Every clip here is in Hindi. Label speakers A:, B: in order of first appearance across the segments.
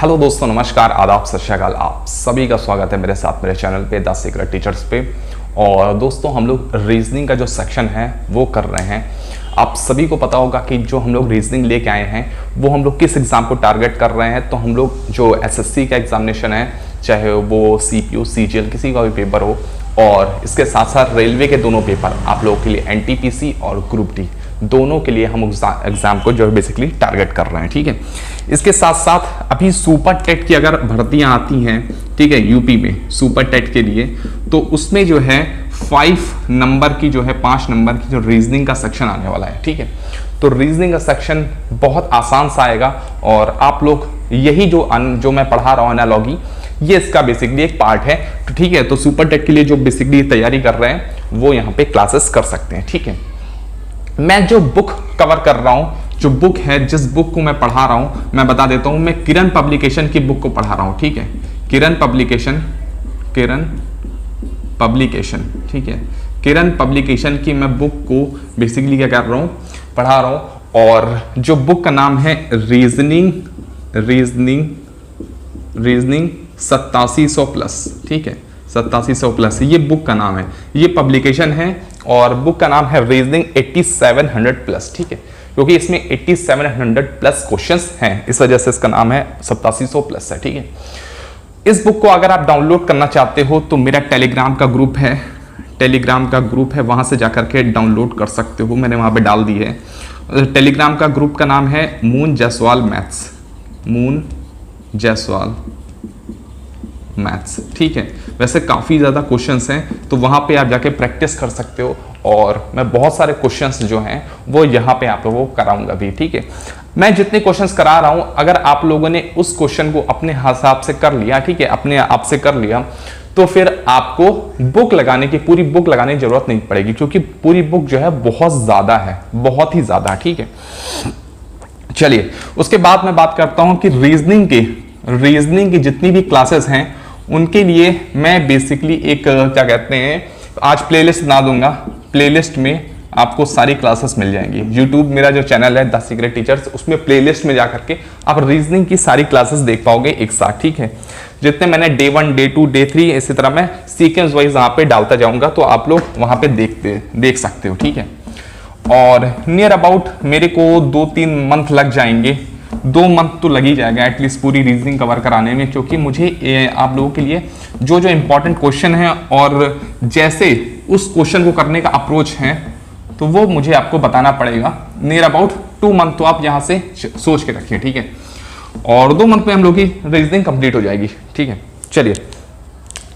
A: हेलो दोस्तों, नमस्कार, आदाब, सत श्री अकाल। आप सभी का स्वागत है मेरे साथ मेरे चैनल पे द सीक्रेट टीचर्स पे। और दोस्तों, हम लोग रीजनिंग का जो सेक्शन है वो कर रहे हैं। आप सभी को पता होगा कि जो हम लोग रीजनिंग लेके आए हैं वो हम लोग किस एग्ज़ाम को टारगेट कर रहे हैं। तो हम लोग जो एसएससी का एग्जामिनेशन है, चाहे वो सीपीयू सीजीएल किसी का भी पेपर हो, और इसके साथ साथ रेलवे के दोनों पेपर आप लोगों के लिए एनटीपीसी और ग्रुप डी दोनों के लिए हम एग्जाम को जो है बेसिकली टारगेट कर रहे हैं। ठीक है, इसके साथ साथ अभी सुपर टेट की अगर भर्तियां आती हैं, ठीक है, यूपी में सुपर टेट के लिए, तो उसमें जो है 5 नंबर की जो है 5 नंबर की जो रीजनिंग का सेक्शन आने वाला है। ठीक है, तो रीजनिंग का सेक्शन बहुत आसान सा आएगा और आप लोग यही जो मैं पढ़ा रहा हूँ एनालॉजी, ये इसका बेसिकली एक पार्ट है। तो ठीक है, तो सुपर टेट के लिए जो बेसिकली तैयारी कर रहे हैं वो यहाँ पे क्लासेस कर सकते हैं। ठीक है, मैं जो बुक कवर कर रहा हूं, जो बुक है, जिस बुक को मैं पढ़ा रहा हूं, मैं बता देता हूं, मैं किरण पब्लिकेशन की बुक को पढ़ा रहा हूं। ठीक है, किरण पब्लिकेशन, ठीक है, किरण पब्लिकेशन की मैं बुक को बेसिकली क्या कर रहा हूं, पढ़ा रहा हूं। और जो बुक का नाम है रीजनिंग 8700 प्लस। ठीक है, 8700 प्लस ये बुक का नाम है, ये पब्लिकेशन है। और बुक का नाम है रीजनिंग 8700 प्लस। ठीक है, क्योंकि इसमें 8700 प्लस क्वेश्चंस हैं, इस वजह से इसका नाम है 8700 प्लस है। ठीक है, इस बुक को अगर आप डाउनलोड करना चाहते हो तो मेरा टेलीग्राम का ग्रुप है, वहां से जाकर के डाउनलोड कर सकते हो, मैंने वहां पे डाल दी है। टेलीग्राम का ग्रुप का नाम है मून जायसवाल मैथ्स। ठीक है, वैसे काफ़ी ज़्यादा क्वेश्चंस हैं, तो वहाँ पे आप जाके प्रैक्टिस कर सकते हो। और मैं बहुत सारे क्वेश्चंस जो हैं वो यहाँ पे आप लोगों को कराऊंगा भी। ठीक है, मैं जितने क्वेश्चंस करा रहा हूँ, अगर आप लोगों ने उस क्वेश्चन को अपने हिसाब से कर लिया, ठीक है, अपने आप से कर लिया, तो फिर आपको पूरी बुक लगाने की जरूरत नहीं पड़ेगी, क्योंकि पूरी बुक जो है बहुत ज़्यादा है, बहुत ही ज़्यादा। ठीक है, चलिए उसके बाद मैं बात करता हूँ कि रीजनिंग की जितनी भी क्लासेस हैं उनके लिए मैं बेसिकली एक क्या कहते हैं, आज प्लेलिस्ट बना दूंगा। प्लेलिस्ट में आपको सारी क्लासेस मिल जाएंगी। यूट्यूब मेरा जो चैनल है द सीक्रेट टीचर्स, उसमें प्लेलिस्ट में जाकर के आप रीजनिंग की सारी क्लासेस देख पाओगे एक साथ। ठीक है, जितने मैंने डे 1 डे 2 डे 3 इसी तरह मैं सीक्वेंस वाइज वहां पे डालता जाऊंगा, तो आप लोग वहां पे देख सकते हो। ठीक है, और नियर अबाउट मेरे को 2-3 मंथ लग जाएंगे, 2 मंथ तो लग ही जाएगा एटलीस्ट पूरी रीजनिंग कवर कराने में, क्योंकि मुझे आप लोगों के लिए जो इंपॉर्टेंट क्वेश्चन है और जैसे उस क्वेश्चन को करने का अप्रोच है, तो वो मुझे आपको बताना पड़ेगा। नियर अबाउट 2 मंथ तो आप यहाँ से सोच के रखिए। ठीक है, और 2 मंथ में हम लोग की रीजनिंग कंप्लीट हो जाएगी। ठीक है, चलिए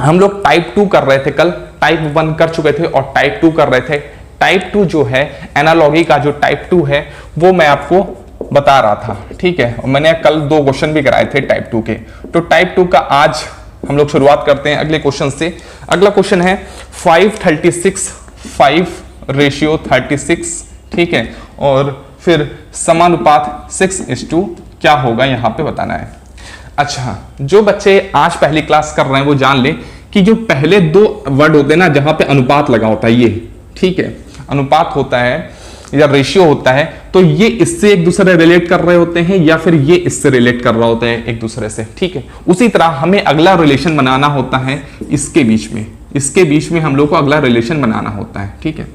A: हम लोग टाइप 2 कर रहे थे, कल टाइप 1 कर चुके थे और टाइप 2 कर रहे थे। टाइप 2 जो है एनालॉजी का जो टाइप 2 है वो मैं आपको बता रहा था। ठीक है, और मैंने कल 2 क्वेश्चन भी कराए थे टाइप 2 के। तो टाइप 2 का आज हम लोग शुरुआत करते हैं अगले क्वेश्चन से। अगला क्वेश्चन है 5:36 ठीक है, और फिर समानुपात 6:2 क्या होगा यहाँ पे बताना है। अच्छा, जो बच्चे आज पहली क्लास कर रहे हैं वो जान ले कि जो पहले 2 वर्ड होते हैं ना, जहां पे अनुपात लगा होता है, ये ठीक है, अनुपात होता है या रेशियो होता है, तो ये इससे एक दूसरे रिलेट कर रहे होते हैं या फिर ये इससे रिलेट कर रहा होता है एक दूसरे से। ठीक है, उसी तरह हमें अगला रिलेशन बनाना होता है इसके बीच में हम लोग को अगला रिलेशन बनाना होता है। ठीक है,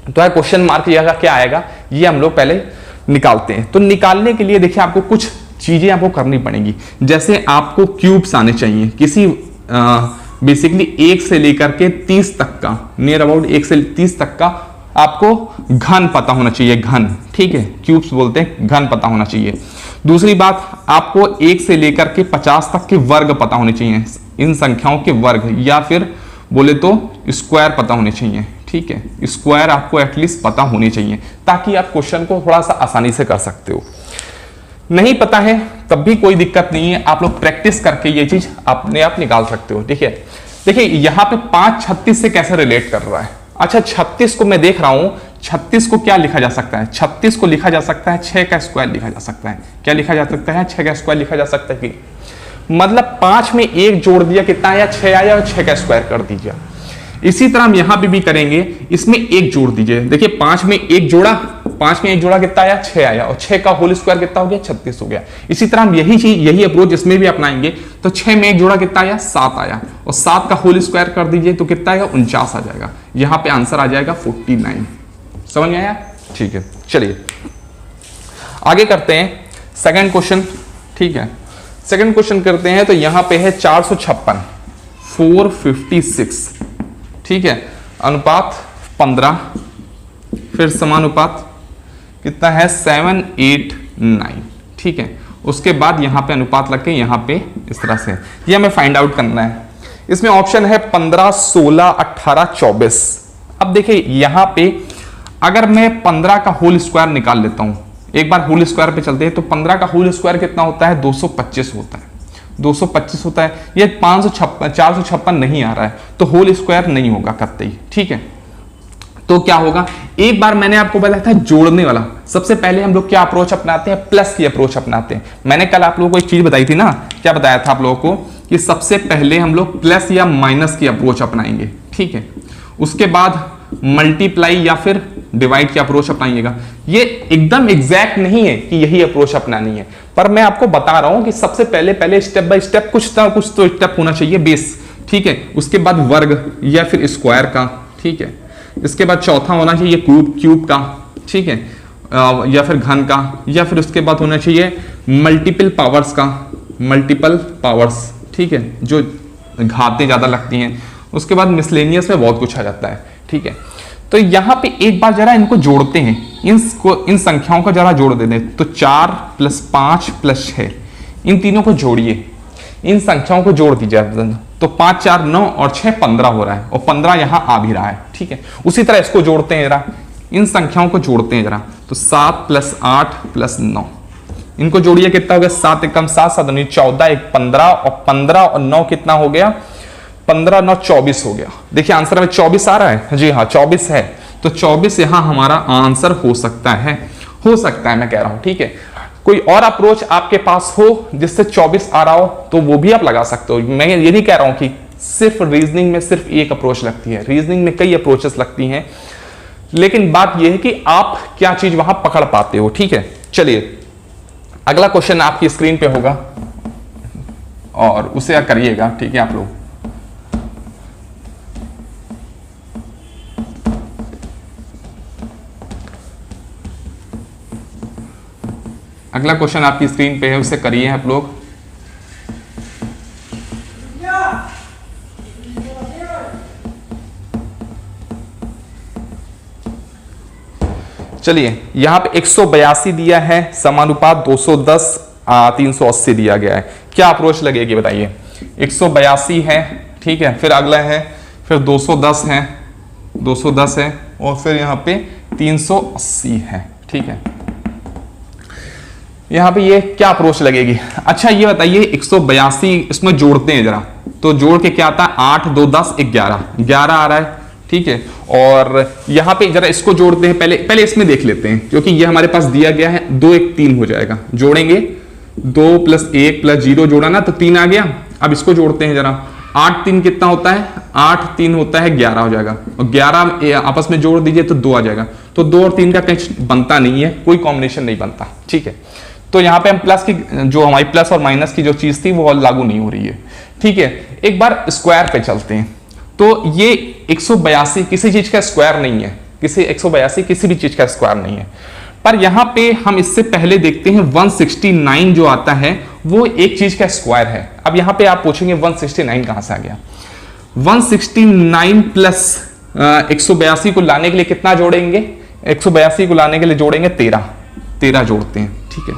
A: तो क्वेश्चन मार्क क्या आएगा ये हम लोग पहले निकालते हैं। तो निकालने के लिए देखिए आपको कुछ चीजें आपको करनी पड़ेंगी। जैसे आपको क्यूब्स आने चाहिए किसी बेसिकली 1 से लेकर के 30 तक का, नियर अबाउट 1 से 30 तक का आपको घन पता होना चाहिए, घन। ठीक है, क्यूब्स बोलते हैं, घन पता होना चाहिए। दूसरी बात, आपको 1 से लेकर के 50 तक के वर्ग पता होने चाहिए, इन संख्याओं के वर्ग, या फिर बोले तो स्क्वायर पता होने चाहिए। ठीक है, स्क्वायर आपको एटलीस्ट पता होने चाहिए, ताकि आप क्वेश्चन को थोड़ा सा आसानी से कर सकते हो। नहीं पता है तब भी कोई दिक्कत नहीं है, आप लोग प्रैक्टिस करके ये चीज अपने आप निकाल सकते हो। ठीक है, देखिए यहाँ पे 5:36 से कैसे रिलेट कर रहा है। अच्छा, 36 को मैं देख रहा हूं, 36 को क्या लिखा जा सकता है? 36 को लिखा जा सकता है 6 का स्क्वायर लिखा जा सकता है। क्या लिखा जा सकता है? 6 का स्क्वायर लिखा जा सकता है कि मतलब 5 में 1 जोड़ दिया कितना आया? 6 आया, और 6 का स्क्वायर कर दीजिए। इसी तरह हम यहां पे भी करेंगे, इसमें एक जोड़ दीजिए। देखिए 5 में एक जोड़ा, 5 में एक जोड़ा कितना आया, 6 आया, और 6 का होल स्क्वायर कितना हो गया, 36 हो गया। इसी तरह हम यही अप्रोच इसमें भी अपनाएंगे, तो 6 में एक जोड़ा कितना आया, 7 आया, और 7 का होल स्क्वायर कर दीजिए तो कितना आएगा, 49 आ जाएगा। यहां पे आंसर आ जाएगा 49। समझ में आया? ठीक है, चलिए आगे करते हैं सेकंड क्वेश्चन। ठीक है, सेकंड क्वेश्चन करते हैं। तो यहां पे है 456, 456, ठीक है, अनुपात 15, फिर समानुपात कितना है, 7, 8, 9, ठीक है। उसके बाद यहां पे अनुपात लग के यहां पे इस तरह से ये हमें फाइंड आउट करना है। इसमें ऑप्शन है 15, 16, 18, 24। अब देखिए यहां पे अगर मैं 15 का होल स्क्वायर निकाल लेता हूं, एक बार होल स्क्वायर पे चलते हैं, तो 15 का होल स्क्वायर कितना होता है, 225 होता है, 225 होता है। ये 456 नहीं आ रहा है, तो होल स्क्वायर नहीं होगा कतई, ठीक है। तो क्या होगा, एक बार मैंने आपको बताया था जोड़ने वाला, सबसे पहले हम लोग क्या अप्रोच अपनाते हैं, प्लस की अप्रोच अपनाते हैं। मैंने कल आप लोगों को एक चीज बताई थी ना, क्या बताया था आप लोगों को, कि सबसे पहले हम लोग प्लस या माइनस की अप्रोच अपनाएंगे, ठीक है। उसके बाद मल्टीप्लाई या फिर डिवाइड की अप्रोच अपनाइएगा। ये एकदम एग्जैक्ट नहीं है कि यही अप्रोच अपनानी है, पर मैं आपको बता रहा हूं कि सबसे पहले स्टेप बाय स्टेप कुछ तो स्टेप होना चाहिए बेस, ठीक है। उसके बाद वर्ग या फिर स्क्वायर का, ठीक है। इसके बाद चौथा होना चाहिए क्यूब का, ठीक है, या फिर घन का, या फिर उसके बाद होना चाहिए मल्टीपल पावर्स का, मल्टीपल पावर्स, ठीक है, जो घातें ज्यादा लगती हैं। उसके बाद मिसलेनियस में बहुत कुछ आ जाता है, ठीक है। तो यहां पे एक बार जरा इनको जोड़ते हैं, इन संख्याओं को जरा जोड़ देते हैं। तो 4 + 5 + 6, इन तीनों को जोड़िए, इन संख्याओं को जोड़ दीजिए। तो 5, 4, 9 और 6 15 हो रहा है, और 15 यहां आ भी रहा है, ठीक है। उसी तरह इसको जोड़ते हैं जरा, इन संख्याओं को जोड़ते हैं जरा। तो 7 + 8 + 9, इनको जोड़िए, कितना हो गया, 7 × 7 = 7, 14, 1 15, और 15 और 9 कितना हो गया, 15, 9 24 हो गया। देखिए आंसर में 24 आ रहा है, जी हाँ 24 है। तो 24 यहां हमारा आंसर हो सकता है, मैं कह रहा हूं, ठीक है। कोई और अप्रोच आपके पास हो जिससे 24 आ रहा हो तो वो भी आप लगा सकते हो। मैं ये नहीं कह रहा हूं कि सिर्फ रीजनिंग में सिर्फ एक अप्रोच लगती है, रीजनिंग में कई अप्रोचेस लगती हैं, लेकिन बात यह है कि आप क्या चीज वहां पकड़ पाते हो, ठीक है। चलिए अगला क्वेश्चन आपकी स्क्रीन पे होगा और उसे करिएगा, ठीक है आप लोग। अगला क्वेश्चन आपकी स्क्रीन पे है, उसे करिए आप लोग। चलिए यहां पे 182 दिया है, समानुपात 210, 380 दिया गया है। क्या अप्रोच लगेगी बताइए। 182 है, ठीक है, फिर अगला है, फिर 210 है, 210 है, और फिर यहां पे 380 है, ठीक है। यहां पे ये क्या अप्रोच लगेगी। अच्छा ये बताइए 182 इसमें जोड़ते हैं जरा, तो जोड़ के क्या आता है, 8, 2, 10, 11 आ रहा है, ठीक है। और यहां पे जरा इसको जोड़ते हैं, पहले इसमें देख लेते हैं, क्योंकि ये हमारे पास दिया गया है। 2, 1, 3 हो जाएगा, जोड़ेंगे 2 + 1 + 0 जोड़ा ना, तो 3 आ गया। अब इसको जोड़ते हैं जरा, 8, 3 कितना होता है, 8, 3 होता है 11 हो जाएगा, और 11 आपस में जोड़ दीजिए तो 2 आ जाएगा। तो 2 और 3 का कहीं बनता नहीं है, कोई कॉम्बिनेशन नहीं बनता, ठीक है। तो यहां पे हम प्लस की, जो हमारी प्लस और माइनस की जो चीज थी वो लागू नहीं हो रही है, ठीक है। एक बार स्क्वायर पे चलते हैं। तो ये 182 किसी चीज का स्क्वायर नहीं है, 182 किसी भी चीज का स्क्वायर नहीं है। पर यहां पे हम इससे पहले देखते हैं 169 जो आता है वो एक चीज का स्क्वायर है। अब यहां पे आप पूछेंगे 169 कहां से आ गया। 169 प्लस 182 को लाने के लिए कितना जोड़ेंगे, 182 को लाने के लिए जोड़ेंगे 13 जोड़ते हैं, ठीक है।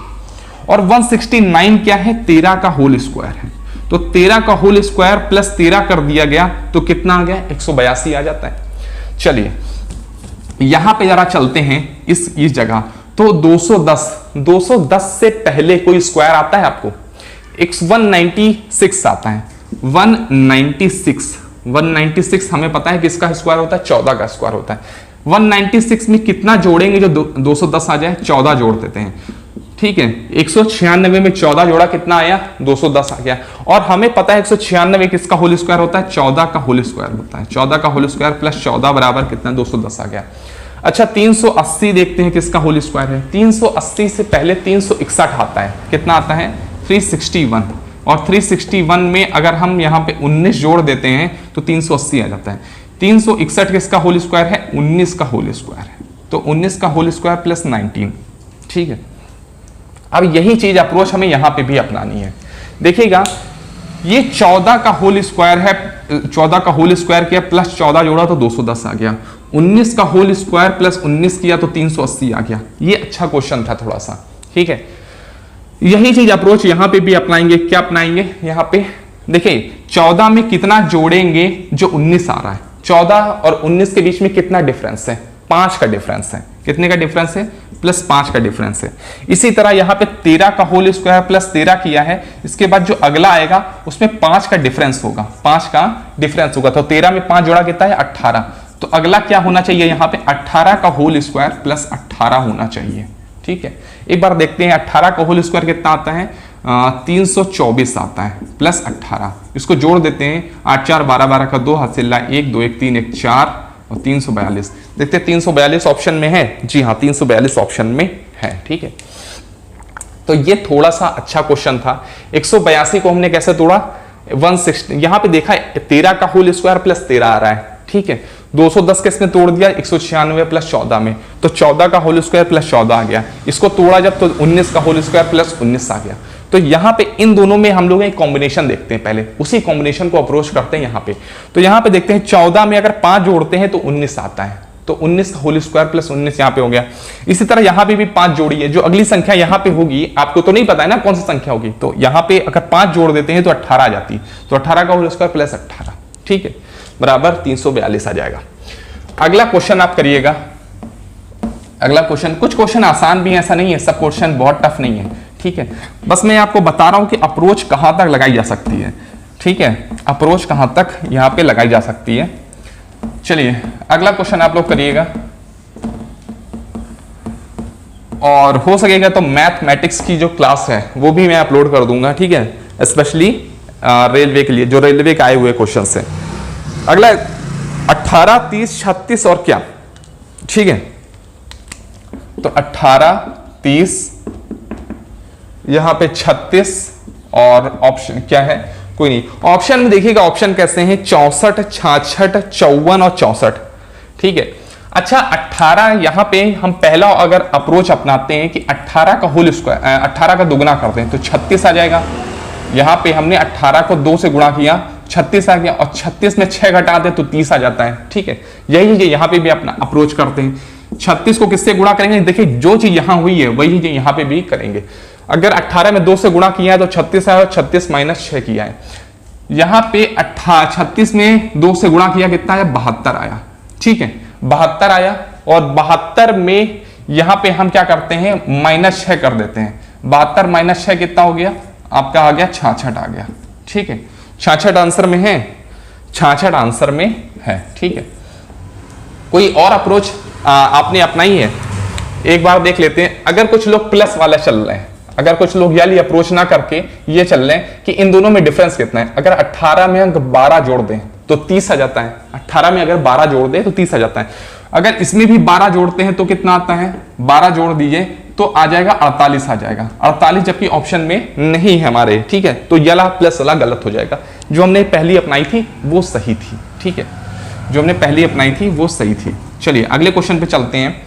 A: और 169 क्या है, 13 का होल स्क्वायर है। तो 13 का होल स्क्वायर प्लस 13 कर दिया गया तो कितना आ गया, 182 आ जाता है। चलिए यहां पे जरा चलते हैं इस जगह। तो 210 से पहले कोई स्क्वायर आता है आपको, 196 आता है। 196 हमें पता है किसका स्क्वायर होता है, 14 का स्क्वायर होता है। 196 में कितना जोड़ेंगे जो 210 आ जाए, 14 जोड़ देते हैं। ठीक है। 196 में 14 जोड़ा कितना आया, 210 आ गया। और हमें पता है 196 किसका होल स्क्वायर होता है, 14 का होल स्क्वायर होता है। 14 का होल स्क्वायर प्लस 14 बराबर कितना, 210 आ गया। अच्छा 380 देखते हैं किसका होल स्क्वायर है। 380 से पहले 361 आता है, कितना आता है, 361। और 361 में अगर हम यहाँ पे 19 जोड़ देते हैं तो 380 आ जाता है। 361 किसका होल स्क्वायर है, 19 का होल स्क्वायर है। तो 19 का होल स्क्वायर प्लस 19, ठीक है। अब यही चीज अप्रोच हमें यहां पे भी अपनानी है। देखिएगा ये 14 का होल स्क्वायर है, 14 का होल स्क्वायर किया प्लस 14 जोड़ा तो 210 आ गया। 19 का होल स्क्वायर प्लस 19 किया तो 380 आ गया। ये अच्छा क्वेश्चन था थोड़ा सा, ठीक है। यही चीज अप्रोच यहां पे भी अपनाएंगे। क्या अपनाएंगे, यहां पे देखिए 14 में कितना जोड़ेंगे जो 19 आ रहा है। 14 और 19 के बीच में कितना डिफरेंस है, 5 का डिफरेंस है। कितने का डिफरेंस है, प्लस 5 का डिफरेंस है। इसी तरह यहाँ पे 13 का होल स्क्वायर प्लस 13 किया है, इसके बाद जो अगला आएगा उसमें 5 का डिफरेंस होगा, 5 का डिफरेंस होगा। तो 13 में 5 जोड़ा कितना है, 18। तो अगला क्या होना चाहिए यहाँ पे, 18 का होल स्क्वायर प्लस 18 होना चाहिए, ठीक है। एक बार देखते हैं 18 का होल स्क्वायर कितना आता है, 324 आता है प्लस 18। इसको जोड़ देते हैं, 8 4 12, 12 का 2 हाथ से ला 1 2 1 3 1 4 और 342। देखते हैं 342 ऑप्शन में है, जी हाँ 342 ऑप्शन में है, ठीक है। तो ये थोड़ा सा अच्छा क्वेश्चन था। 182 को हमने कैसे तोड़ा, 160, यहां पे देखा 13 का होल स्क्वायर प्लस 13 आ रहा है, ठीक है। 210 किसमें तोड़ दिया, 196 प्लस 14 में, तो 14 का होल स्क्वायर प्लस 14 आ गया। इसको तोड़ा जब तो 19 का होल स्क्वायर प्लस 19 आ गया। तो यहाँ पे इन दोनों में हम लोग एक कॉम्बिनेशन देखते हैं, पहले उसी कॉम्बिनेशन को अप्रोच करते हैं यहाँ पे। तो यहाँ पे देखते हैं 14 में अगर 5 जोड़ते हैं तो 19 आता है, तो 19 का होल स्क्वायर प्लस 19 यहाँ पे हो गया। इसी तरह यहाँ पे भी 5 जोड़िए, जो अगली संख्या यहाँ पे होगी आपको तो नहीं पता है ना कौन सी संख्या होगी, तो यहाँ पे अगर 5 जोड़ देते हैं तो 18 आ जाती, तो 18 का होल स्क्वायर प्लस 18, ठीक है, बराबर 342 आ जाएगा। अगला क्वेश्चन आप करिएगा। अगला क्वेश्चन, कुछ क्वेश्चन आसान भी है, ऐसा नहीं है सब क्वेश्चन बहुत टफ नहीं है, ठीक है। बस मैं आपको बता रहा हूं कि अप्रोच कहां तक लगाई जा सकती है, ठीक है, अप्रोच कहां तक यहां पे लगाई जा सकती है। चलिए अगला क्वेश्चन आप लोग करिएगा, और हो सकेगा तो मैथमेटिक्स की जो क्लास है वो भी मैं अपलोड कर दूंगा, ठीक है, स्पेशली रेलवे के लिए, जो रेलवे के आए हुए क्वेश्चन है। अगला 18 30 36 और क्या, ठीक है। तो 18 30 यहां पे 36 और ऑप्शन क्या है, कोई नहीं। ऑप्शन में देखिएगा ऑप्शन कैसे हैं, 64 66 54 और 64, ठीक है। अच्छा 18 यहां पे हम पहला अगर अप्रोच अपनाते हैं कि 18 का होल स्क्वायर 18 का दुगना करते हैं तो 36 आ जाएगा। यहां पे हमने 18 को 2 से गुणा किया, 36 आ गया, और 36 में 6 घटा दे तो 30 आ जाता है, ठीक है। यही यहां पे भी अपना अप्रोच करते हैं। 36 को किससे गुणा करेंगे, देखिए जो चीज यहां हुई है वही चीज यहां पे भी करेंगे। अगर 18 में 2 से गुणा किया है तो 36 आया, और 36 माइनस 6 किया है। यहां पे 36 में 2 से गुणा किया कितना आया, 72 आया, ठीक है, 72 आया। और 72 में यहां पे हम क्या करते हैं, माइनस 6 कर देते हैं। 72 माइनस 6 कितना हो गया, आपका आ गया 66 आ गया, ठीक है। 66 आंसर में है, 66 आंसर में है, ठीक है। कोई और अप्रोच आपने अपनाई है, एक बार देख लेते हैं। अगर कुछ लोग प्लस वाला चल रहे हैं, अगर कुछ लोग याली अप्रोच ना करके ये चल रहे हैं कि इन दोनों में डिफरेंस कितना है। अगर 18 में अंक 12 जोड़ दें तो 30 आ जाता है। 18 में अगर 12 जोड़ दें तो 30 आ जाता है। अगर इसमें भी 12 जोड़ते हैं तो कितना आता है, 12 जोड़ दीजिए तो आ जाएगा 48 आ जाएगा। 48 जबकि ऑप्शन में नहीं है हमारे, ठीक है। तो ये वाला प्लस वाला गलत हो जाएगा। जो हमने पहली अपनाई थी वो सही थी, ठीक है, जो हमने पहली अपनाई थी वो सही थी। चलिए अगले क्वेश्चन पे चलते हैं।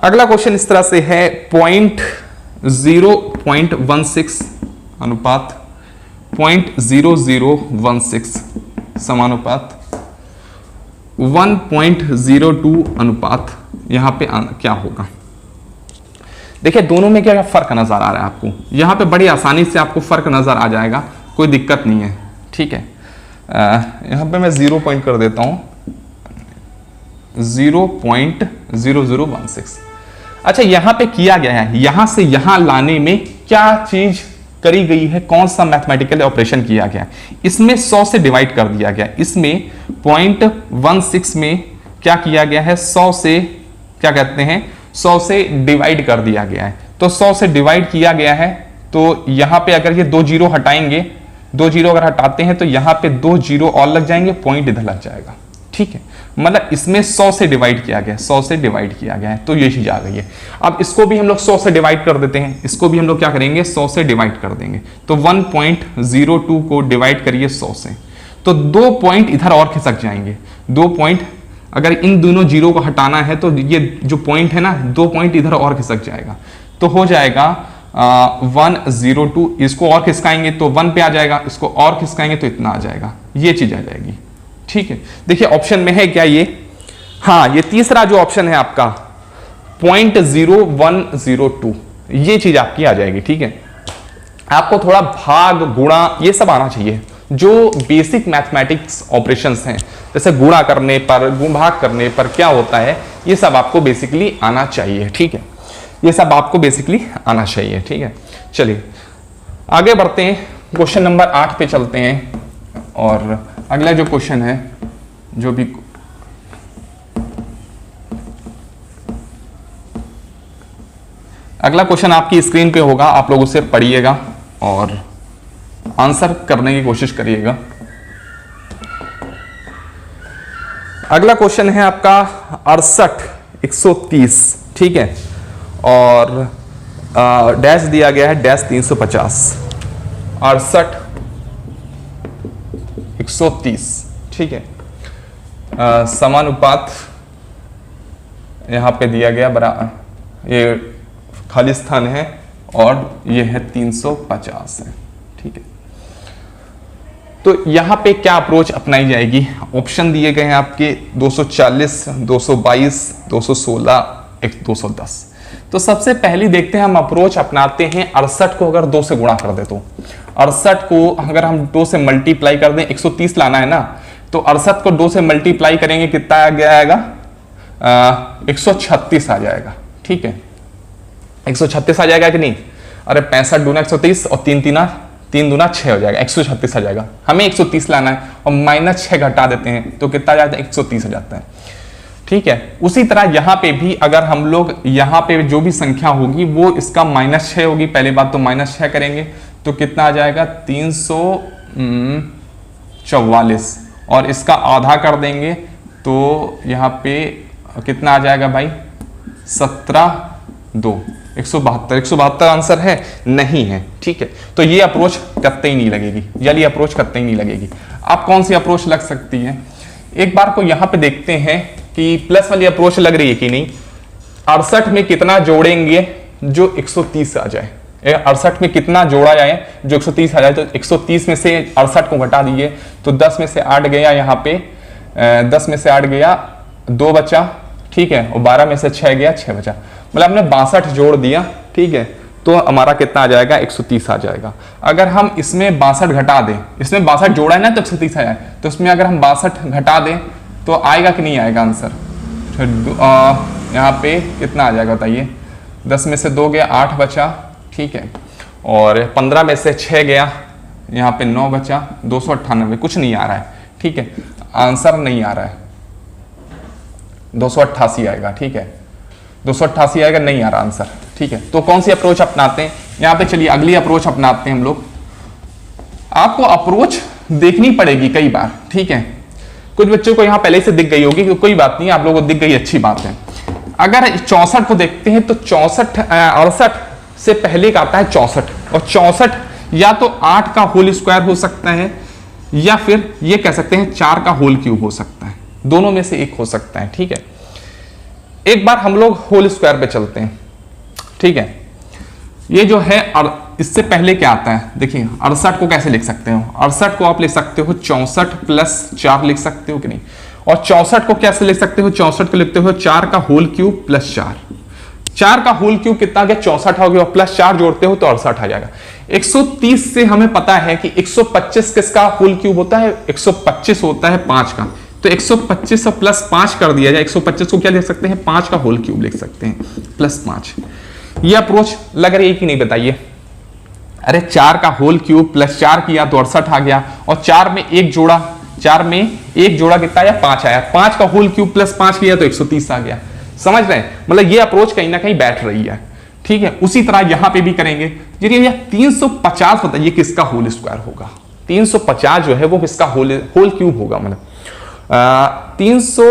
A: अगला क्वेश्चन इस तरह से है, 0.16 अनुपात 0.0016 समानुपात 1.02 अनुपात, यहां पे क्या होगा। देखिए दोनों में क्या फर्क नजर आ रहा है आपको, यहां पे बड़ी आसानी से आपको फर्क नजर आ जाएगा, कोई दिक्कत नहीं है, ठीक है। यहां पे मैं 0 पॉइंट कर देता हूं, 0.0016। अच्छा यहां पे किया गया है, यहां से यहां लाने में क्या चीज करी गई है, कौन सा मैथमेटिकल ऑपरेशन किया गया। इसमें 100 से डिवाइड कर दिया गया, इसमें 0.16 में क्या किया गया है, 100 से क्या कहते हैं, 100 से डिवाइड कर दिया गया है। तो 100 से डिवाइड किया गया है, तो यहां पे अगर ये 2 जीरो हटाएंगे, 2 जीरो अगर हटाते हैं तो यहां पे 2 जीरो और लग जाएंगे, पॉइंट इधर लग जाएगा, ठीक है। मतलब इसमें 100 से डिवाइड किया गया, 100 से डिवाइड किया गया है, तो ये चीज आ गई है। अब इसको भी हम लोग 100 से डिवाइड कर देते हैं, इसको भी हम लोग क्या करेंगे, 100 से डिवाइड कर देंगे। तो 1.02 को डिवाइड करिए 100 से, तो 2 पॉइंट इधर और खिसक जाएंगे। 2 पॉइंट, अगर इन दोनों जीरो को हटाना है तो ये जो पॉइंट है ना, 2 पॉइंट इधर और खिसक जाएगा, तो हो जाएगा 102। इसको और खिसकाएंगे तो 1 पे आ जाएगा, इसको और खिसकाएंगे तो इतना आ जाएगा, ये चीज आ जाएगी, ठीक है। देखिए ऑप्शन में है क्या ये, हाँ ये तीसरा जो ऑप्शन है आपका 0.0102, ये चीज आपकी आ जाएगी, ठीक है। आपको थोड़ा भाग गुणा ये सब आना चाहिए, जो बेसिक मैथमेटिक्स ऑपरेशंस हैं, जैसे गुणा करने पर, भाग करने पर क्या होता है, ये सब आपको बेसिकली आना चाहिए, ठीक है। ये सब आपको बेसिकली आना चाहिए, ठीक है। चलिए आगे बढ़ते हैं, क्वेश्चन नंबर 8 पे चलते हैं। और अगला जो क्वेश्चन है, जो भी अगला क्वेश्चन आपकी स्क्रीन पे होगा, आप लोग उसे पढ़िएगा और आंसर करने की कोशिश करिएगा। अगला क्वेश्चन है आपका 68/130, ठीक है, और डैश दिया गया है डैश 350। 68/130, ठीक है। समानुपात यहां पे दिया गया, बड़ा ये खाली स्थान है और ये है 350 है, ठीक है। तो यहां पे क्या अप्रोच अपनाई जाएगी, ऑप्शन दिए गए हैं आपके 240, 222, 216, 210। तो सबसे पहले देखते हैं हम अप्रोच अपनाते हैं 68 को अगर 2 से गुणा कर दे तो 68 को अगर हम 2 से मल्टीप्लाई कर दें, 130 लाना है ना, तो 68 को 2 से मल्टीप्लाई करेंगे, कितना आ गया आएगा, 136 आ जाएगा, ठीक है। 136 आ जाएगा कि नहीं, अरे 65 दूना 130 और 3 दूना 6 हो जाएगा, 136 आ जाएगा। हमें 130 लाना है और -6 घटा देते हैं तो कितना आ जाता है, 130 आ जाता है, ठीक है। उसी तरह यहां पे भी अगर हम लोग यहां पे जो भी संख्या होगी वो इसका -6 होगी, पहले बात तो -6 करेंगे तो कितना आ जाएगा, 344, और इसका आधा कर देंगे तो यहां पे कितना आ जाएगा भाई, 17/2, 172 आंसर है, नहीं है, ठीक है। तो ये अप्रोच करते ही नहीं लगेगी, ये अप्रोच करते ही नहीं लगेगी। आप कौन सी अप्रोच लग सकती है, एक बार को यहां पे देखते हैं कि प्लस वाली अप्रोच लग रही है कि नहीं। 68 में कितना जोड़ेंगे जो 130 आ जाए, 68 में कितना जोड़ा जाए जो 130 आ जाए, तो 130 में से 68 को घटा दीजिए तो 10 में से 8 गया, यहाँ पे 10 में से 8 गया, 2 बचा, ठीक है, और 12 में से 6 गया, 6 बचा, मतलब हमने 62 जोड़ दिया, ठीक है। तो हमारा कितना आ जाएगा, 130 आ जाएगा। अगर हम इसमें 62 घटा दें, इसमें 62 जोड़ा है ना तो 130 आ जाए, तो इसमें अगर हम 62 घटा दें तो आएगा कि नहीं आएगा आंसर। यहाँ पे कितना आ जाएगा बताइए, 10 में से 2 गया, 8 बचा, ठीक है, और 15 में से 6 गया, यहाँ पे 9 बचा, 298, कुछ नहीं आ रहा है, ठीक है, आंसर नहीं आ रहा है, 288 आएगा, ठीक है, 288 आएगा, नहीं आ रहा आंसर, ठीक है। तो कौन सी अप्रोच अपनाते हैं यहाँ पे, चलिए अगली अप्रोच अपनाते हैं हम लोग। आपको अप्रोच देखनी पड़ेगी कई बार, ठीक है। कुछ बच्चों को यहाँ पहले से दिख गई होगी, कोई बात नहीं, आप लोगों को दिख गई, अच्छी बात है। अगर 64 को देखते हैं तो 68 से पहले का आता है 64, और 64 या तो 8 का होल स्क्वायर हो सकता है या फिर ये कह सकते हैं 4 का होल क्यूब हो सकता है, दोनों में से एक हो सकता है, ठीक है। एक बार हम लोग होल स्क्वायर पे चलते हैं, ठीक है। ये जो है, और इससे पहले क्या आता है, देखिए 68 को कैसे लिख सकते हो, 68 को आप लिख सकते हो 64 + 4 लिख सकते हो कि नहीं, और 64 को कैसे लिख सकते हो, 64 को लिखते हो 4 का होल क्यूब + 4, 4 का होल क्यूब कितना गया, 64 हो गया, और +4 जोड़ते हो तो 68 आ जाएगा। 130 से हमें पता है कि 125 किसका होल क्यूब होता है, 125 होता है 5 का, तो 125 और +5 कर दिया जाए, 125 को क्या लिख सकते हैं, 5 का होल क्यूब लिख सकते हैं, +5। ये अप्रोच लग रही है कि नहीं बताइए। अरे 4 का होल क्यूब +4 किया तो 68 आ गया, और 4 में एक जोड़ा, 4 में एक जोड़ा कितना आया, 5 आया, 5 का होल क्यूब +5 किया तो 130 आ गया। समझ रहे हैं, मतलब ये अप्रोच कहीं ना कहीं बैठ रही है, ठीक है, उसी तरह यहां पे भी करेंगे। चलिए भैया 350 बताइए किसका होल स्क्वायर होगा। 350 जो है वो किसका होल क्यूब होगा, मतलब 300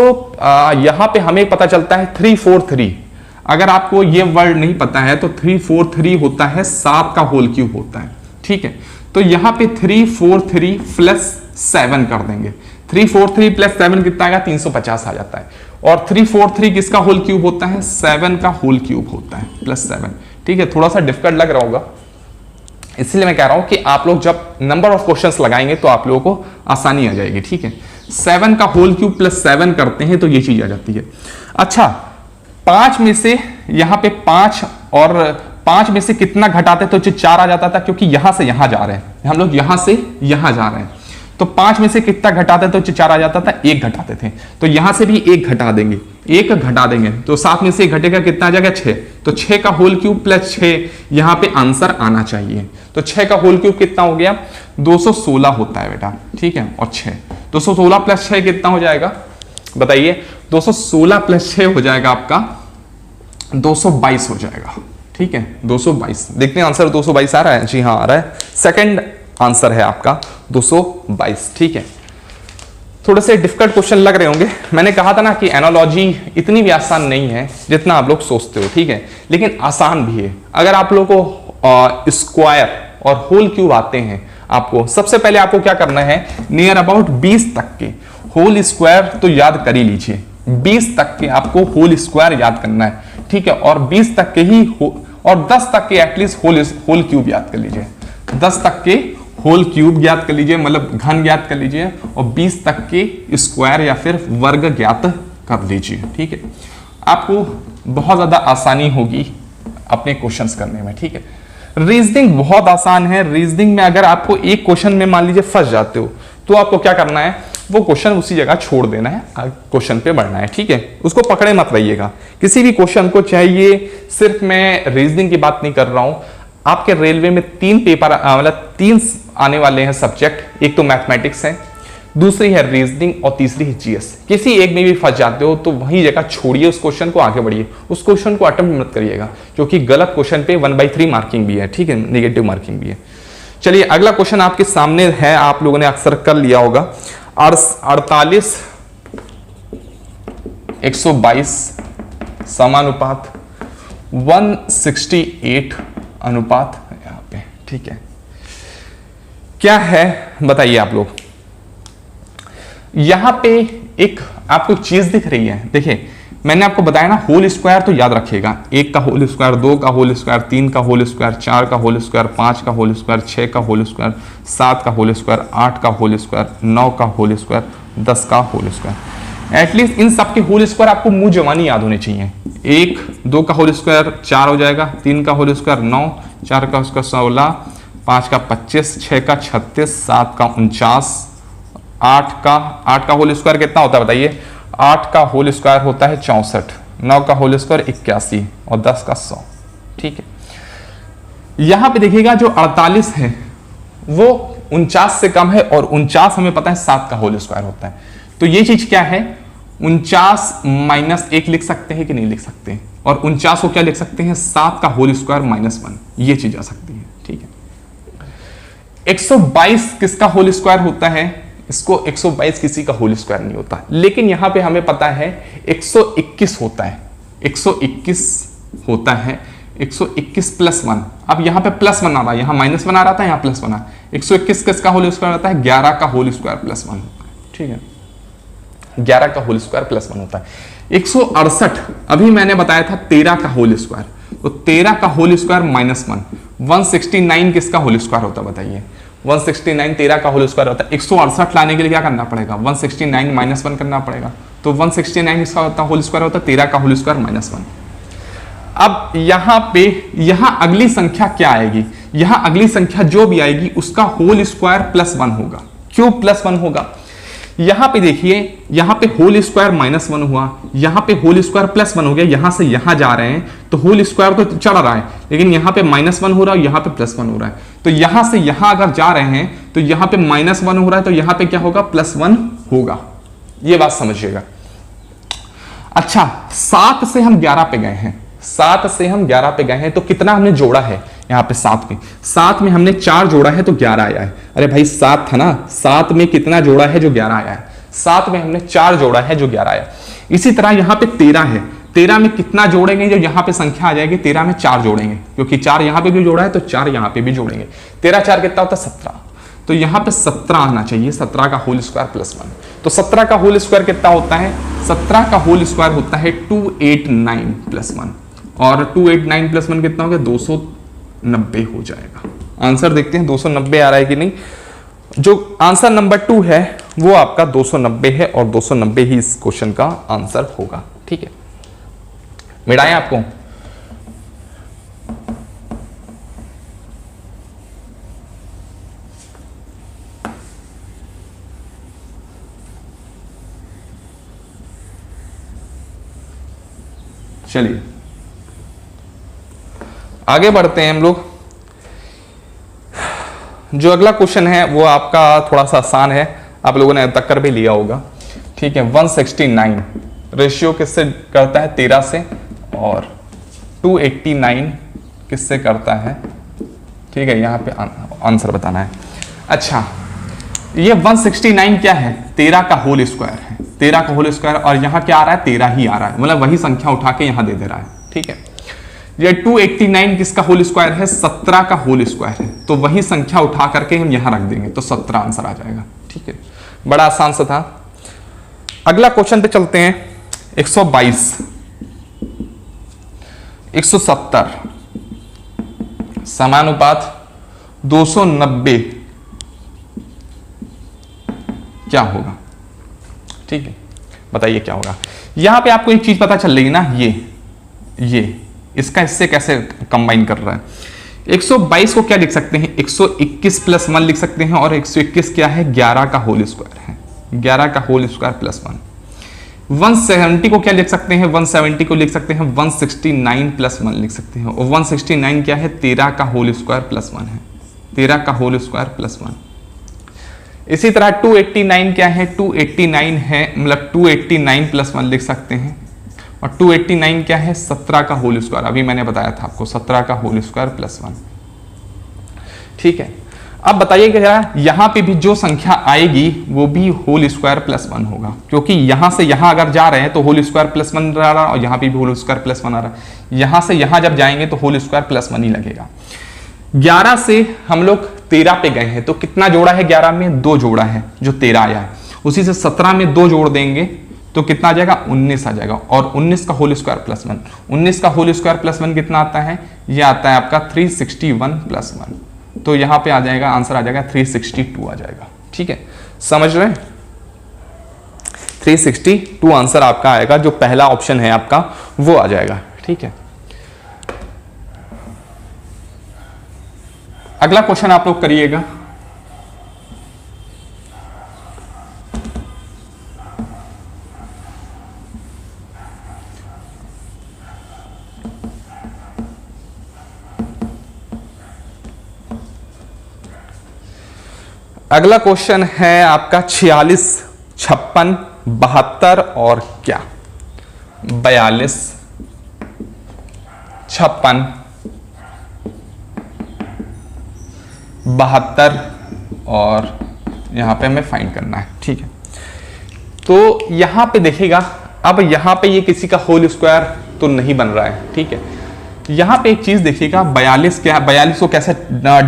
A: यहां पे हमें पता चलता है 343। अगर आपको ये वर्ड नहीं पता है तो 343 होता है 7 का होल क्यूब होता है, ठीक है। तो यहां पे 343 प्लस 7 कर देंगे। 343 प्लस 7 कितना आएगा, 350 आ जाता है। और 343 किसका होल क्यूब होता है, 7 का होल क्यूब होता है प्लस 7, ठीक है। थोड़ा सा डिफिकल्ट लग रहा होगा, इसलिए मैं कह रहा हूं कि आप लोग जब नंबर ऑफ क्वेश्चंस लगाएंगे तो आप लोगों को आसानी आ जाएगी, ठीक है। 7 का होल क्यूब प्लस 7 करते हैं तो ये चीज आ जाती है। अच्छा, 5 में से यहां पे 5 और 5 में से कितना घटाते तो 4 आ जाता था, क्योंकि यहां से यहां जा रहे हैं हम लोग, यहां से यहां जा रहे हैं। तो 5 में से कितना घटाते तो 4 आ जाता था, 1 घटाते थे। तो यहां से भी 1 घटा देंगे, 1 घटा देंगे तो 7 में से 1 घटेगा, कितना आ जाएगा 6। तो 6 का होल क्यूब प्लस 6 यहां पे आंसर आना चाहिए। तो 6 का होल क्यूब कितना हो गया, 216 होता है बेटा, ठीक है। और 6 216 प्लस 6 कितना हो जाएगा बताइए, 216 प्लस 6 हो जाएगा आपका 222 हो जाएगा, ठीक है। 222 देखते हैं आंसर 222 आ रहा है, जी हाँ आ रहा है। सेकंड आंसर है आपका 222, ठीक है। थोड़े से डिफिकल्ट क्वेश्चन लग रहे होंगे, मैंने कहा था ना कि एनालॉजी इतनी भी आसान नहीं है जितना आप लोग सोचते हो, ठीक है, लेकिन आसान भी है। अगर आप लोगों को स्क्वायर और होल क्यूब आते हैं, आपको सबसे पहले आपको क्या करना है, नियर अबाउट 20 तक के होल स्क्वायर तो याद कर ही लीजिए। 20 तक के आपको होल स्क्वायर याद करना है, ठीक है। और 20 तक के ही और 10 तक के एटलीस्ट होल क्यूब याद कर लीजिए। 10 तक के होल क्यूब ज्ञात कर लीजिए, मतलब घन ज्ञात कर लीजिए, और 20 तक के स्क्वायर या फिर वर्ग ज्ञात कर लीजिए, ठीक है। आपको बहुत ज्यादा आसानी होगी अपने क्वेश्चंस करने में, ठीक है। रीजनिंग बहुत आसान है। रीजनिंग में अगर आपको एक क्वेश्चन में मान लीजिए फंस जाते हो तो आपको क्या करना है, वो क्वेश्चन उसी जगह छोड़ देना है, क्वेश्चन पे बढ़ना है, ठीक है। उसको पकड़े मत रहिएगा किसी भी क्वेश्चन को, चाहिए सिर्फ मैं रीजनिंग की बात नहीं कर रहा हूं। आपके रेलवे में 3 पेपर मतलब 3 आने वाले हैं सब्जेक्ट, एक तो मैथमेटिक्स है, दूसरी है रीजनिंग और तीसरी है जीएस। किसी एक में भी फंस जाते हो तो वही जगह छोड़िए उस क्वेश्चन को, आगे बढ़िए। उस क्वेश्चन को अटेम्प्ट मत करिएगा, क्योंकि गलत क्वेश्चन पे 1/3 मार्किंग भी है, ठीक है, नेगेटिव मार्किंग भी है। चलिए अगला क्वेश्चन आपके सामने है, आप लोगों ने अक्सर कर लिया होगा। 48 122 समानुपात 168 अनुपात यहां पे, ठीक है। क्या है बताइए आप लोग। यहां पे एक आपको चीज दिख रही है, देखिए मैंने आपको बताया ना, होल स्क्वायर तो याद रखिएगा। 1 का होल स्क्वायर, 2 का होल स्क्वायर, 3 का होल स्क्वायर, 4 का होल स्क्वायर, 5 का होल स्क्वायर, 6 का होल स्क्वायर, 7 का होल स्क्वायर, 8 का होल स्क्वायर, 9 का होल स्क्वायर, 10 का होल स्क्वायर। एटलीस्ट इन सब के होल स्क्वायर आपको मुंह जवानी याद होने चाहिए। 1 2 का होल स्क्वायर 4 हो जाएगा, 3 का होल स्क्वायर 9, 4 का उसका 16, 5 का 25, 6 का 36, 7 का 49, 8 का होल स्क्वायर कितना होता है बताइए। 8 का होल स्क्वायर होता है 64, 9 का होल स्क्वायर 81 और 10 का 100, ठीक है। यहां पे देखिएगा जो 48 है वो 49 से कम है, और 49 हमें पता है 7 का होल स्क्वायर होता है। तो ये चीज क्या है, 49 - 1 लिख सकते हैं कि नहीं लिख सकते, और 49 को क्या लिख सकते हैं, 7 का होल स्क्वायर -1, ये चीज आ सकती है, ठीक है। 122 किसका होल स्क्वायर होता है, इसको 122 किसी का होल स्क्वायर नहीं होता, लेकिन यहां पे हमें पता है 121 होता है, 121 होता है, 121 + 1। अब यहां पे +1 आ रहा है, यहां -1 आ रहा था, यहां +1 आ। 121 किसका होल स्क्वायर होता है, 11 का होल स्क्वायर +1 होता है, ठीक है। 11 का होल स्क्वायर +1 होता है। 168 अभी मैंने बताया था 13 का होल स्क्वायर, तो 13 का होल स्क्वायर -1। 169 किसका होल स्क्वायर होता है बताइए, 169 13 का होल स्क्वायर होता है। 168 लाने के लिए क्या करना पड़ेगा, 169 -1 करना पड़ेगा, तो 169 इसका होता है होल स्क्वायर होता है 13 का होल स्क्वायर -1। अब यहां पे यहां अगली संख्या क्या आएगी, यहां अगली संख्या जो भी आएगी उसका होल स्क्वायर +1 होगा। क्यों +1 होगा, यहां पे देखिए, यहां पे होल स्क्वायर -1 हुआ, यहां पे होल स्क्वायर +1 हो गया, यहां से यहां जा रहे हैं तो होल स्क्वायर तो चढ़ रहा है, लेकिन यहां पे -1 हो रहा है, यहां पे +1 हो रहा है। तो यहां से यहां अगर जा रहे हैं तो यहां पे -1 हो रहा है, तो यहां पे क्या होगा, +1 होगा। ये बात समझिएगा। अच्छा, 7 से हम 11 पे गए हैं, 7 से हम 11 पे गए हैं, तो कितना हमने जोड़ा है यहाँ पे 7 में हमने 4 जोड़ा है तो 11 आया है। अरे भाई 7 था ना, 7 में कितना जोड़ा है जो 11 आया है, 7 में हमने 4 जोड़ा है जो 11 आया। इसी तरह यहाँ पे 13 है, 13 में कितना जोड़ेंगे, जो यहाँ पे संख्या आ जाएगी 13 में 4 जोड़ेंगे, क्योंकि 4 यहाँ पे भी जोड़ा है तो 4 यहाँ पे भी जोड़ेंगे। 13 4 कितना होता है 17, तो यहाँ पे 17 आना चाहिए, 17 का होल स्क्वायर प्लस 1। तो 17 का होल स्क्वायर कितना होता है, 17 का होल स्क्वायर होता है 289 प्लस 1, और 289 प्लस 1 कितना हो गया 290 हो जाएगा। आंसर देखते हैं 290 आ रहा है कि नहीं। जो आंसर नंबर 2 है वो आपका 290 है, और 290 ही इस क्वेश्चन का आंसर होगा। ठीक है, मिटाएं आपको। चलिए आगे बढ़ते हैं हम लोग। जो अगला क्वेश्चन है वो आपका थोड़ा सा आसान है, आप लोगों ने अब तक कर भी लिया होगा। ठीक है, 169 रेशियो किससे करता है 13 से, और 289 किससे करता है। ठीक है, यहां पे आंसर बताना है। अच्छा, ये 169 क्या है, 13 का होल स्क्वायर है, 13 का होल स्क्वायर, और यहां क्या आ रहा है 13 ही आ रहा है, मतलब वही संख्या उठा के यहां दे दे रहा है। ठीक है, ये 289 किसका होल स्क्वायर है, 17 का होल स्क्वायर है, तो वही संख्या उठा करके हम यहां रख देंगे तो 17 आंसर आ जाएगा। ठीक है, बड़ा आसान सा था। अगला क्वेश्चन पे चलते हैं। 122, 170 समानुपात 290 क्या होगा। ठीक है, बताइए क्या होगा। यहां पे आपको एक चीज पता चल रही ना, ये इसका इससे कैसे कंबाइन कर रहा है। 122 को क्या लिख सकते हैं, 121 प्लस 1 लिख सकते हैं, और 121 क्या है 11 का होल स्क्वायर है, 11 का होल स्क्वायर प्लस 1। 170 को क्या लिख सकते हैं, 170 को लिख सकते हैं 169 प्लस 1 लिख सकते हैं, और 169 क्या है 13 का होल स्क्वायर प्लस 1 है, 13 का होल स्क्वायर प्लस 1। इसी तरह 289 क्या है, 289 है, मतलब 289 प्लस 1 लिख सकते हैं, और 289 क्या है 17 का होल स्क्वायर, अभी मैंने बताया था आपको 17 का होल स्क्वायर प्लस 1। ठीक है, अब बताइए कि यहां पे भी जो संख्या आएगी वो भी होल स्क्वायर प्लस 1 होगा, क्योंकि यहां से यहां अगर जा रहे हैं तो होल स्क्वायर प्लस 1 आ रहा है, और यहां पे भी होल स्क्वायर प्लस 1 आ रहा है। यहां से यहां जब जाएंगे तो होल स्क्वायर प्लस 1 ही लगेगा। 11 से हम लोग 13 पे गए हैं, तो कितना जोड़ा है 11 में 2 जोड़ा है जो 13 आया है। उसी से 17 में 2 जोड़ देंगे तो कितना आ जाएगा 19 आ जाएगा, और 19 का होल स्क्वायर प्लस 1, 19 का होल स्क्वायर प्लस 1 कितना आता है, ये आता है आपका 361 प्लस 1, तो यहां पे आ जाएगा आंसर आ जाएगा 362 आ जाएगा। ठीक है, समझ रहे हैं, 362 आंसर आपका आएगा, जो पहला ऑप्शन है आपका वो आ जाएगा। ठीक है, अगला क्वेश्चन आप लोग करिएगा। अगला क्वेश्चन है आपका 46, 56, 72 और क्या, 42, 56, 72 और यहां पे हमें फाइंड करना है। ठीक है, तो यहां पे देखिएगा, अब यहां पे ये किसी का होल स्क्वायर तो नहीं बन रहा है। ठीक है, यहां पे एक चीज देखिएगा, 42 क्या, 42 को कैसे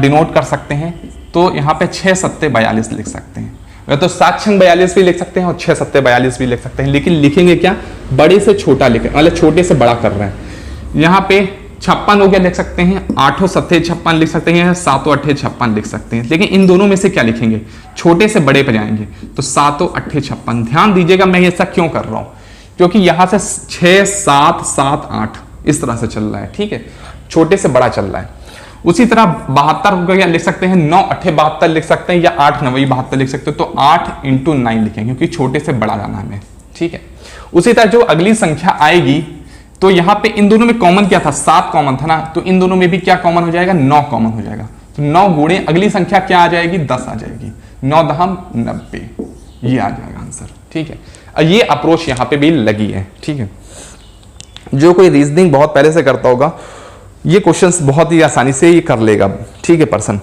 A: डिनोट कर सकते हैं, तो यहाँ पे 6 सत्ते 42 लिख सकते हैं, तो 7 छंग 42 भी लिख सकते हैं और 6 सत्ते 42 भी लिख सकते हैं, लेकिन लिखेंगे क्या, बड़े से छोटा लिखें, मतलब छोटे से बड़ा कर रहे हैं। यहाँ पे 56 हो गया लिख सकते हैं, 8 सत्ते 56 लिख सकते हैं, 7 8 56 लिख सकते हैं, लेकिन इन दोनों में से क्या लिखेंगे, छोटे से बड़े पे जाएंगे, तो 7 8 56। ध्यान दीजिएगा मैं ऐसा क्यों कर रहा हूं, क्योंकि यहां से 6 7 7 8 इस तरह से चल रहा है। ठीक है, छोटे से बड़ा चल रहा है। उसी तरह 72 को क्या लिख सकते हैं, 9 8 72 लिख सकते हैं, या 8 9 72 लिख सकते हैं, तो 8 × 9 लिखेंगे, क्योंकि छोटे से बड़ा जाना हमें। ठीक है, उसी तरह जो अगली संख्या आएगी, तो यहां पे इन दोनों में कॉमन क्या था, 7 कॉमन था ना, तो इन दोनों में भी क्या कॉमन हो जाएगा, 9 कॉमन हो जाएगा, तो 9 गुणे अगली संख्या क्या आ जाएगी, 10 आ जाएगी, 9 दहम 90, ये आ जाएगा आंसर। ठीक है, ये अप्रोच यहां पे भी लगी है। ठीक है, जो कोई रीजनिंग बहुत पहले से करता होगा ये क्वेश्चंस बहुत ही आसानी से ये कर लेगा, ठीक है, पर्सन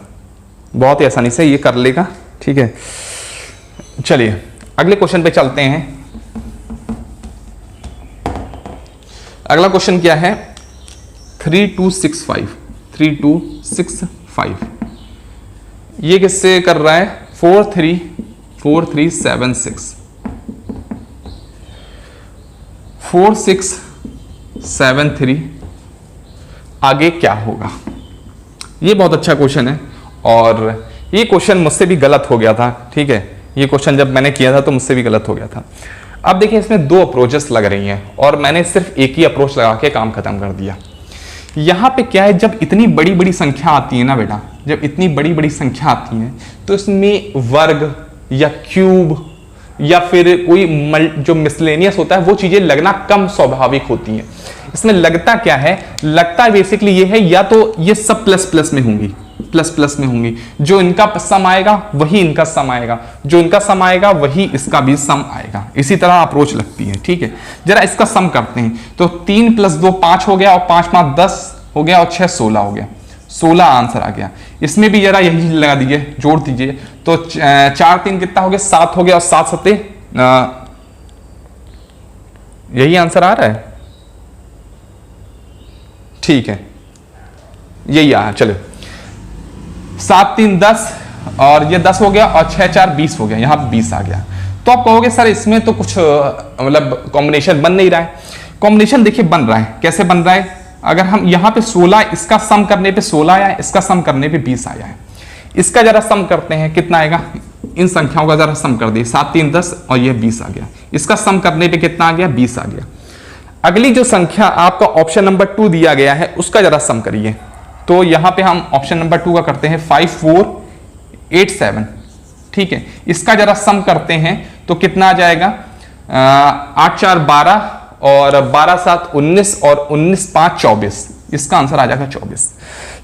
A: बहुत ही आसानी से ये कर लेगा, ठीक है। चलिए अगले क्वेश्चन पे चलते हैं। अगला क्वेश्चन क्या है, 3265 3265 ये किससे कर रहा है, 4376 4673 आगे क्या होगा। ये बहुत अच्छा क्वेश्चन है और ये क्वेश्चन मुझसे भी गलत हो गया था, ठीक है, ये क्वेश्चन जब मैंने किया था तो मुझसे भी गलत हो गया था। अब देखिए इसमें दो अप्रोचेस लग रही हैं और मैंने सिर्फ एक ही अप्रोच लगा के काम खत्म कर दिया। यहाँ पे क्या है, जब इतनी बड़ी बड़ी संख्या आती है ना बेटा, जब इतनी बड़ी बड़ी संख्या आती है तो इसमें वर्ग या क्यूब या फिर कोई जो मिसलेनियस होता है वो चीजें लगना कम स्वाभाविक होती हैं। इसमें लगता क्या है, लगता बेसिकली ये है या तो ये सब प्लस प्लस में होंगी, प्लस प्लस में होंगी, जो इनका सम आएगा वही इनका सम आएगा, जो इनका सम आएगा वही इसका भी सम आएगा। इसी तरह अप्रोच लगती है, ठीक है। जरा इसका सम करते हैं तो 3 + 2 5 हो गया और 5 × 5 10 हो गया और 6 16 हो गया, 16 आंसर आ गया। इसमें भी जरा यही लगा दीजिए, जोड़ दीजिए तो 4 3 कितना हो गया, 7 हो गया और 7 7 यही आंसर आ रहा है, ठीक है, यही आया। चलो 7 3 10 और ये 10 हो गया और 6 4 20 हो गया, यहां 20 आ गया। तो आप कहोगे सर इसमें तो कुछ मतलब कॉम्बिनेशन बन नहीं रहा है। कॉम्बिनेशन देखिए बन रहा है, कैसे बन रहा है, अगर हम यहां पे 16 इसका सम करने पे 16 आया, इसका सम करने पे 20 आया है। इसका जरा सम करते हैं, कितना आएगा, इन संख्याओं का जरा सम कर दिए, 7 3 10 और ये 20 आ गया। इसका सम करने पे कितना आ गया, 20 आ गया। अगली जो संख्या आपका ऑप्शन नंबर 2 दिया गया है उसका जरा सम करिए। तो यहां पे हम ऑप्शन नंबर 2 का करते हैं 5487, ठीक है। इसका जरा सम करते हैं तो कितना आ जाएगा, 8 4 12 और 12 7 19 और 19 5 24, इसका आंसर आ जाएगा 24।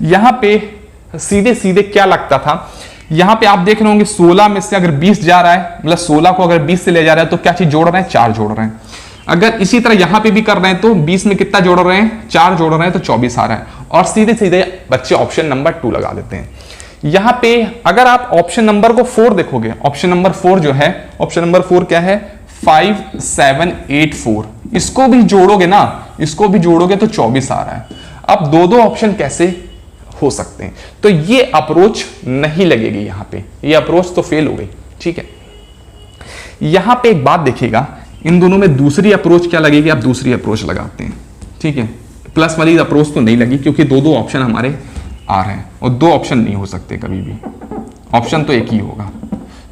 A: यहां पे सीधे सीधे क्या लगता था, यहां पे आप देख रहे होंगे 16 में से अगर 20 जा रहा है, मतलब 16 को अगर 20 से ले जा रहा है तो क्या चीज जोड़ रहे हैं, 4 जोड़ रहे हैं। अगर इसी तरह यहां पे भी कर रहे हैं तो 20 में कितना जोड़ रहे हैं, 4 जोड़ रहे हैं तो 24 आ रहा है। और सीधे सीधे बच्चे ऑप्शन नंबर 2 लगा देते हैं। यहां पे अगर आप ऑप्शन नंबर को 4 देखोगे, ऑप्शन नंबर 4 जो है, ऑप्शन नंबर 4 क्या है, 5784, इसको भी जोड़ोगे ना, इसको भी जोड़ोगे तो 24 आ रहा है। अब दो दो ऑप्शन कैसे हो सकते हैं, तो ये अप्रोच नहीं लगेगी, यहां पे ये अप्रोच तो फेल हो गई, ठीक है। यहां पे एक बात देखिएगा, इन दोनों में दूसरी अप्रोच क्या लगेगी, आप दूसरी अप्रोच लगाते हैं, ठीक है। प्लस वाली अप्रोच तो नहीं लगी क्योंकि दो दो ऑप्शन हमारे आ रहे हैं और दो ऑप्शन नहीं हो सकते कभी भी, ऑप्शन तो एक ही होगा।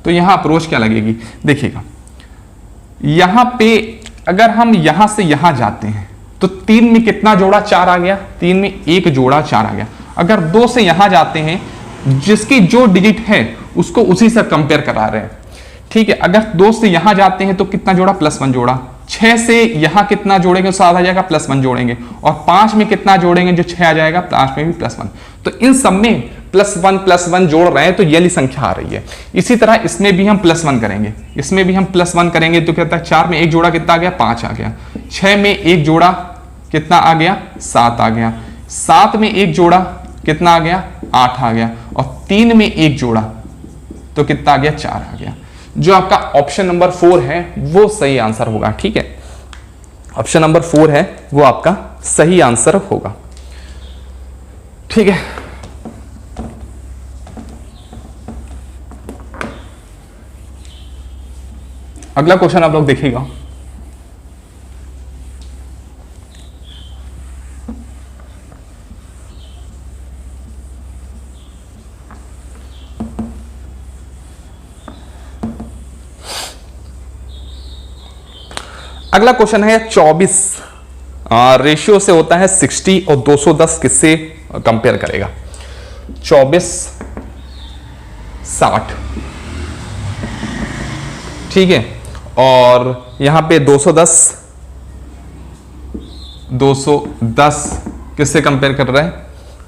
A: तो यहां अप्रोच क्या लगेगी, देखिएगा यहां पे अगर हम यहां से यहां जाते हैं तो 3 में कितना जोड़ा, 4 आ गया, 3 में 1 जोड़ा 4 आ गया। अगर 2 से यहां जाते हैं, जिसकी जो डिजिट है उसको उसी से कंपेयर करा रहे हैं, ठीक है। अगर 2 से यहां जाते हैं तो कितना जोड़ा, +1 जोड़ा। 6 से यहां कितना जोड़ेंगे, 7 आ जाएगा, +1 जोड़ेंगे। और 5 में कितना जोड़ेंगे, जो 6 आ जाएगा, 5 में भी +1। तो इन सब में +1 जोड़ रहे हैं तो ये वाली संख्या आ रही है। इसी तरह इसमें भी हम +1 करेंगे, इसमें भी हम +1 करेंगे तो कहता है 4 में 1 जोड़ा कितना आ गया, 5 आ गया। 6 में 1 जोड़ा कितना आ गया, 7 आ गया। 7 में 1 जोड़ा कितना आ गया, 8 आ गया। और 3 में 1 जोड़ा तो कितना आ गया, 4 आ गया। जो आपका ऑप्शन नंबर 4 है वो सही आंसर होगा, ठीक है। ऑप्शन नंबर 4 है वो आपका सही आंसर होगा, ठीक है। अगला क्वेश्चन आप लोग देखिएगा, अगला क्वेश्चन है 24 रेशियो से होता है 60 और 210 किससे कंपेयर करेगा। 24 60, ठीक है। और यहां पे 210 किससे कंपेयर कर रहा है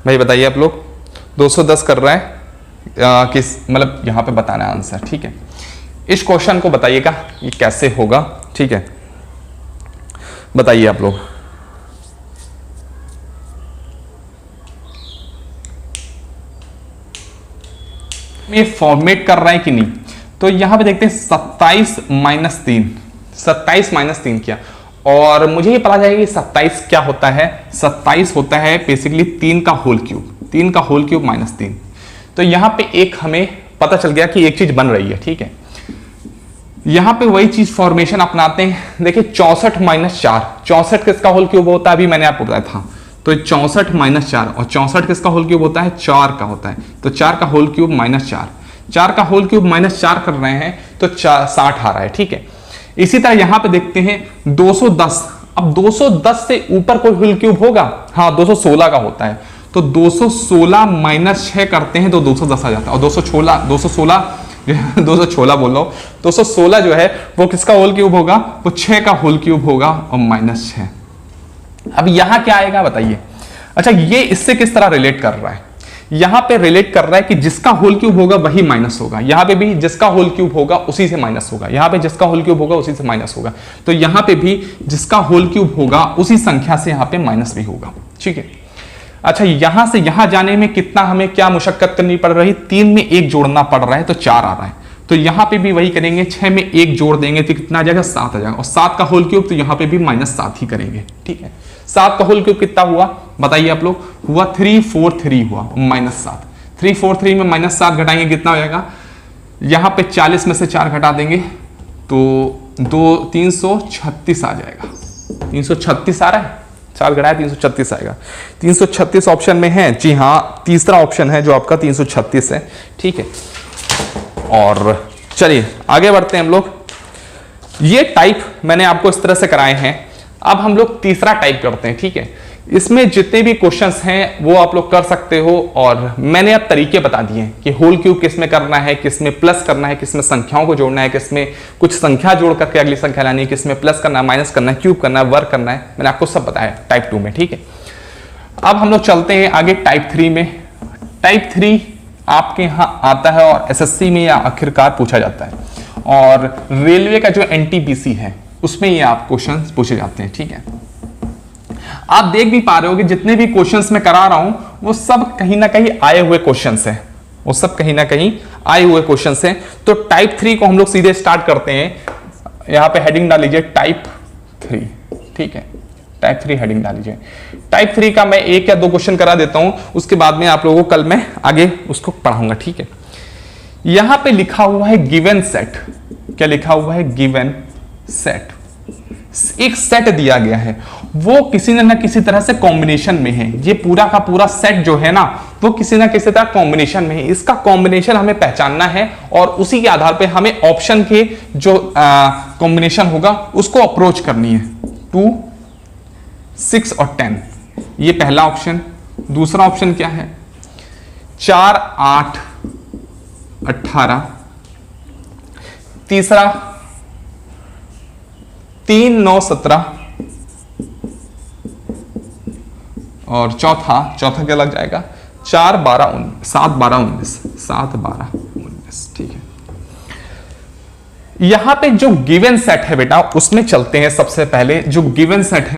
A: भाई, बताइए आप लोग। 210 कर रहा है किस, मतलब यहां पे बताना है आंसर, ठीक है। इस क्वेश्चन को बताइएगा ये कैसे होगा, ठीक है, बताइए आप लोग। ये फॉर्मेट कर रहा है कि नहीं। तो यहां पे देखते हैं 27 माइनस 3, 27 माइनस 3 क्या, और मुझे ये पता जाएगा कि 27 क्या होता है। 27 होता है बेसिकली 3 का होल क्यूब, 3 का होल क्यूब माइनस 3। तो यहां पे एक हमें पता चल गया कि एक चीज बन रही है, ठीक है। यहां पे वही चीज फॉर्मेशन अपनाते हैं। देखिए 64 माइनस 4, 64 किसका होल क्यूब होता है, अभी मैंने आपको बताया था। तो 64 माइनस 4, और 64 किसका होल क्यूब होता है, 4 का होता है। तो 4 का होल क्यूब माइनस 4, 4 का होल क्यूब माइनस 4 कर रहे हैं तो 60 आ रहा है, ठीक है। इसी तरह यहां पे देखते हैं 210। अब 210 से ऊपर कोई होल क्यूब होगा, हाँ 216 का होता है। तो 216 माइनस 6 करते हैं तो 210 आ जाता है। और 216 बोल रहा हूं, 216 जो है वो किसका होल क्यूब होगा, वो 6 का होल क्यूब होगा और माइनस 6। अब यहां क्या आएगा बताइए। अच्छा ये इससे किस तरह रिलेट कर रहा है, यहां पे रिलेट कर रहा है कि जिसका होल क्यूब होगा वही माइनस होगा। यहां पे भी जिसका होल क्यूब होगा उसी से माइनस होगा, यहां पे जिसका होल क्यूब होगा उसी से माइनस होगा। तो यहां पे भी जिसका होल क्यूब होगा उसी संख्या से यहां पे माइनस भी होगा, ठीक है। अच्छा यहां से यहां जाने में कितना हमें क्या मुशक्कत करनी पड़ रही, 3 में 1 जोड़ना पड़ रहा है तो 4 आ रहा है। तो यहां पे भी वही करेंगे, 6 में 1 जोड़ देंगे तो कितना आ जाएगा, 7 आ जाएगा। और 7 का होल क्यूब तो यहां पे भी -7 ही करेंगे, ठीक है। 7 का होल क्यूब कितना हुआ बताइए आप लोग, हुआ 343 हुआ, -7। 343 में -7 घटाएंगे कितना हो जाएगा, यहां पे 40 में से 4 घटा देंगे तो 336 आ जाएगा। 336 आ रहा है, 4 घटाया 336 आएगा। 336 ऑप्शन में है, जी हाँ तीसरा ऑप्शन है जो आपका 336 है, ठीक है। और चलिए आगे बढ़ते हैं हम लोग। ये टाइप मैंने आपको इस तरह से कराए हैं। अब हम लोग तीसरा टाइप करते हैं, ठीक है। इसमें जितने भी क्वेश्चंस हैं वो आप लोग कर सकते हो, और मैंने अब तरीके बता दिए कि होल क्यूब किस में करना है, किस में प्लस करना है, किस में संख्याओं को जोड़ना है, किस में कुछ संख्या जोड़ करके अगली संख्या लानी है, किस में प्लस करना है, माइनस करना है, क्यूब करना है, वर्क करना है, मैंने आपको सब बताया टाइप 2 में, ठीक है। अब हम लोग चलते हैं आगे टाइप 3 में। टाइप 3 आपके यहां आता है और एसएससी में या आखिरकार पूछा जाता है, और रेलवे का जो एनटीपीसी है उसमें ये आप क्वेश्चंस पूछे जाते हैं, ठीक है। आप देख भी पा रहे हो कि जितने भी क्वेश्चंस मैं करा रहा हूं वो सब कहीं ना कहीं आए हुए क्वेश्चंस हैं, वो सब कहीं ना कहीं आए हुए क्वेश्चंस हैं। तो टाइप 3 को हम लोग सीधे स्टार्ट करते हैं। यहां पे हेडिंग डाल लीजिए टाइप 3, ठीक है। टाइप 3 हेडिंग डाल लीजिए। टाइप 3 का मैं 1 या 2 क्वेश्चन करा देता हूं, उसके बाद में आप लोगों को कल मैं आगे उसको पढ़ाऊंगा, ठीक है। यहां पे लिखा हुआ है गिवन सेट। क्या लिखा हुआ है, गिवन सेट। एक सेट दिया गया है, वो किसी न किसी तरह से कॉम्बिनेशन में है। ये पूरा का पूरा सेट जो है ना वो किसी ना किसी तरह कॉम्बिनेशन में है। इसका कॉम्बिनेशन हमें पहचानना है और उसी के आधार पे हमें ऑप्शन के जो कॉम्बिनेशन होगा उसको अप्रोच करनी है। 2, 6 और 10, ये पहला ऑप्शन। दूसरा ऑप्शन क्या है, 4, 8, 18। तीसरा 3, 9, 17। और चौथा क्या लग जाएगा, 4, 12, 19, 7, 12, 19, 7, 12, 19, ठीक है। यहां पे जो गिवन सेट है बेटा उसमें चलते हैं। सबसे पहले जो गिवन सेट है